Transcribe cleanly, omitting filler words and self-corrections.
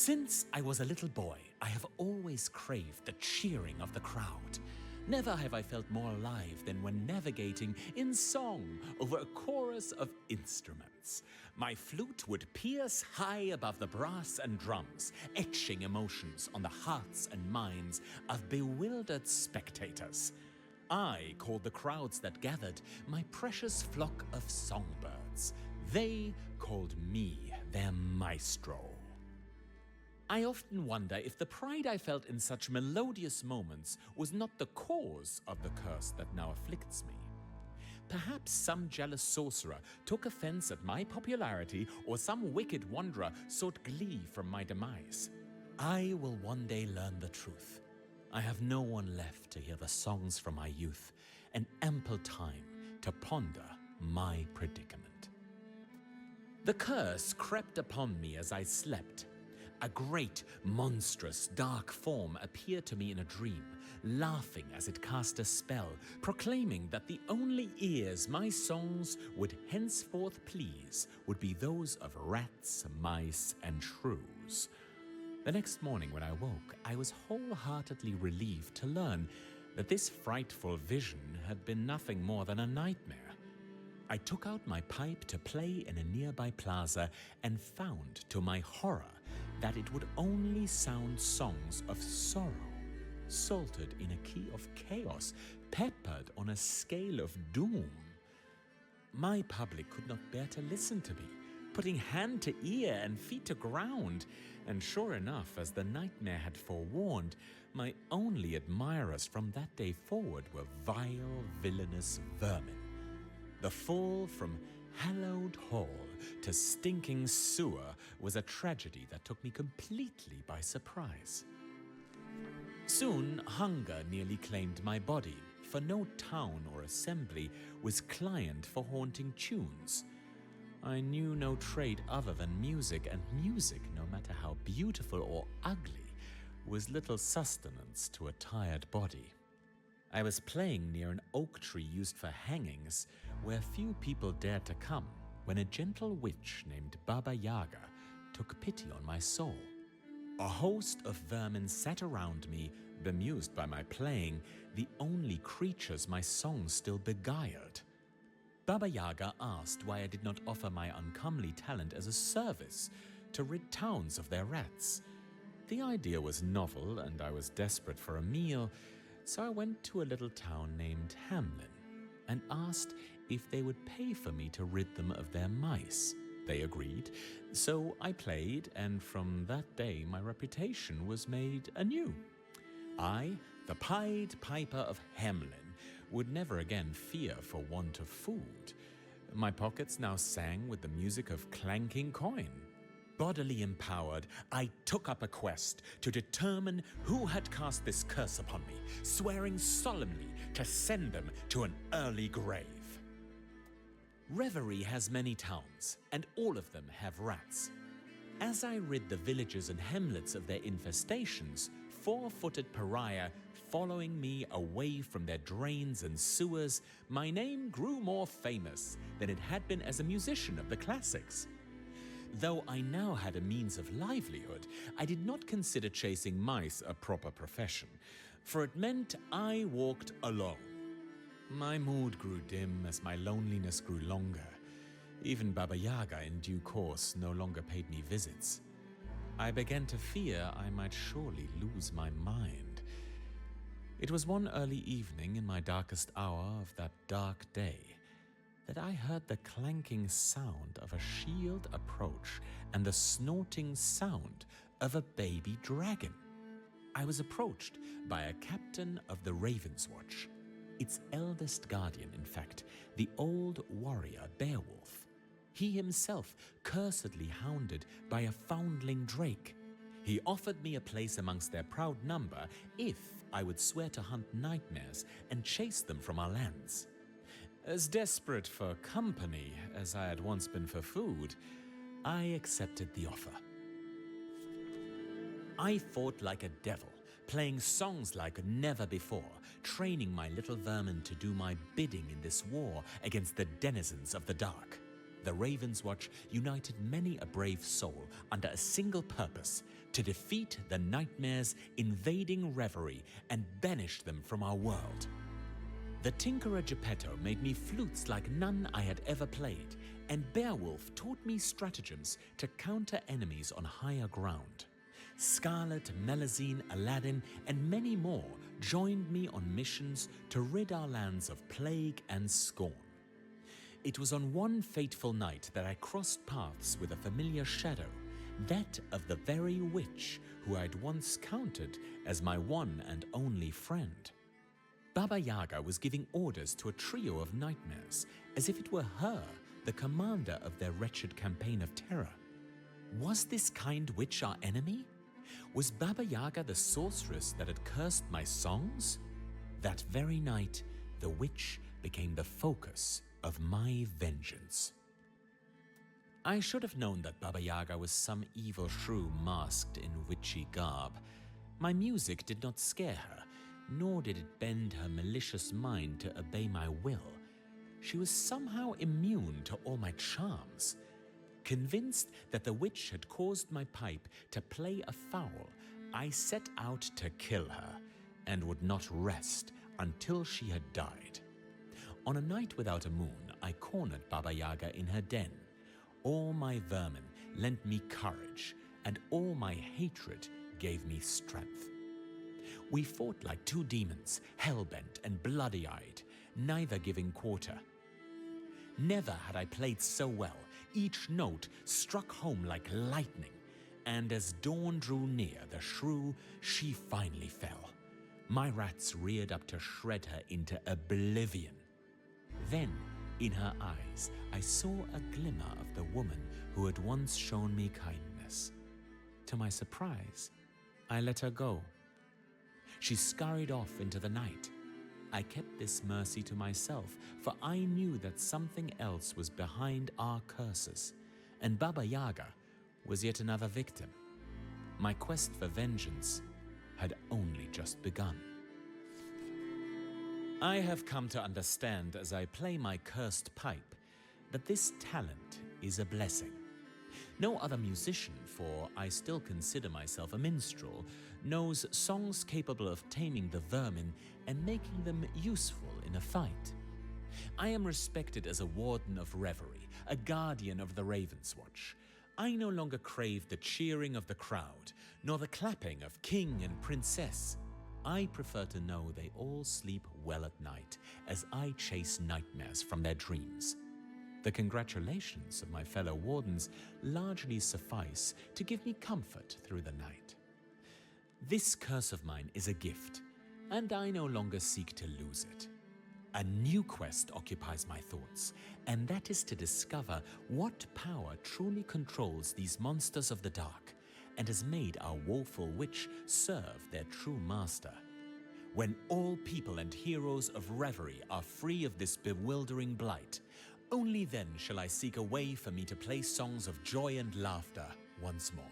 Since I was a little boy, I have always craved the cheering of the crowd. Never have I felt more alive than when navigating in song over a chorus of instruments. My flute would pierce high above the brass and drums, etching emotions on the hearts and minds of bewildered spectators. I called the crowds that gathered my precious flock of songbirds. They called me their maestro. I often wonder if the pride I felt in such melodious moments was not the cause of the curse that now afflicts me. Perhaps some jealous sorcerer took offense at my popularity, or some wicked wanderer sought glee from my demise. I will one day learn the truth. I have no one left to hear the songs from my youth, and ample time to ponder my predicament. The curse crept upon me as I slept. A great, monstrous, dark form appeared to me in a dream, laughing as it cast a spell, proclaiming that the only ears my songs would henceforth please would be those of rats, mice, and shrews. The next morning when I woke, I was wholeheartedly relieved to learn that this frightful vision had been nothing more than a nightmare. I took out my pipe to play in a nearby plaza and found, to my horror, that it would only sound songs of sorrow, salted in a key of chaos, peppered on a scale of doom. My public could not bear to listen to me, putting hand to ear and feet to ground, and sure enough, as the nightmare had forewarned, my only admirers from that day forward were vile, villainous vermin. The fall from hallowed hall to stinking sewer was a tragedy that took me completely by surprise. Soon, hunger nearly claimed my body, for no town or assembly was client for haunting tunes. I knew no trade other than music, and music, no matter how beautiful or ugly, was little sustenance to a tired body. I was playing near an oak tree used for hangings, where few people dared to come, when a gentle witch named Baba Yaga took pity on my soul. A host of vermin sat around me, bemused by my playing, the only creatures my songs still beguiled. Baba Yaga asked why I did not offer my uncomely talent as a service to rid towns of their rats. The idea was novel, and I was desperate for a meal, so I went to a little town named Hamlin and asked if they would pay for me to rid them of their mice. They agreed, so I played, and from that day my reputation was made anew. I, the Pied Piper of Hamlin, would never again fear for want of food. My pockets now sang with the music of clanking coin. Bodily empowered, I took up a quest to determine who had cast this curse upon me, swearing solemnly to send them to an early grave. Reverie has many towns, and all of them have rats. As I rid the villages and hamlets of their infestations, four-footed pariah following me away from their drains and sewers, my name grew more famous than it had been as a musician of the classics. Though I now had a means of livelihood, I did not consider chasing mice a proper profession, for it meant I walked alone. My mood grew dim as my loneliness grew longer. Even Baba Yaga in due course no longer paid me visits. I began to fear I might surely lose my mind. It was one early evening in my darkest hour of that dark day that I heard the clanking sound of a shield approach and the snorting sound of a baby dragon. I was approached by a captain of the Raven's Watch, its eldest guardian, in fact, the old warrior Beowulf. He himself cursedly hounded by a foundling drake. He offered me a place amongst their proud number if I would swear to hunt nightmares and chase them from our lands. As desperate for company as I had once been for food, I accepted the offer. I fought like a devil, playing songs like never before, training my little vermin to do my bidding in this war against the denizens of the dark. The Raven's Watch united many a brave soul under a single purpose: to defeat the nightmares invading Reverie and banish them from our world. The Tinkerer Geppetto made me flutes like none I had ever played, and Beowulf taught me stratagems to counter enemies on higher ground. Scarlet, Melusine, Aladdin, and many more joined me on missions to rid our lands of plague and scorn. It was on one fateful night that I crossed paths with a familiar shadow, that of the very witch who I'd once counted as my one and only friend. Baba Yaga was giving orders to a trio of nightmares, as if it were her, the commander of their wretched campaign of terror. Was this kind witch our enemy? Was Baba Yaga the sorceress that had cursed my songs? That very night, the witch became the focus of my vengeance. I should have known that Baba Yaga was some evil shrew masked in witchy garb. My music did not scare her, nor did it bend her malicious mind to obey my will. She was somehow immune to all my charms. Convinced that the witch had caused my pipe to play afoul, I set out to kill her, and would not rest until she had died. On a night without a moon, I cornered Baba Yaga in her den. All my vermin lent me courage, and all my hatred gave me strength. We fought like two demons, hell-bent and bloody-eyed, neither giving quarter. Never had I played so well. Each note struck home like lightning, and as dawn drew near the shrew, she finally fell. My rats reared up to shred her into oblivion. Then, in her eyes, I saw a glimmer of the woman who had once shown me kindness. To my surprise, I let her go. She scurried off into the night. I kept this mercy to myself, for I knew that something else was behind our curses, and Baba Yaga was yet another victim. My quest for vengeance had only just begun. I have come to understand as I play my cursed pipe that this talent is a blessing. No other musician, for I still consider myself a minstrel, knows songs capable of taming the vermin and making them useful in a fight. I am respected as a warden of Reverie, a guardian of the Raven's Watch. I no longer crave the cheering of the crowd, nor the clapping of king and princess. I prefer to know they all sleep well at night, as I chase nightmares from their dreams. The congratulations of my fellow wardens largely suffice to give me comfort through the night. This curse of mine is a gift, and I no longer seek to lose it. A new quest occupies my thoughts, and that is to discover what power truly controls these monsters of the dark, and has made our woeful witch serve their true master. When all people and heroes of Reverie are free of this bewildering blight, only then shall I seek a way for me to play songs of joy and laughter once more.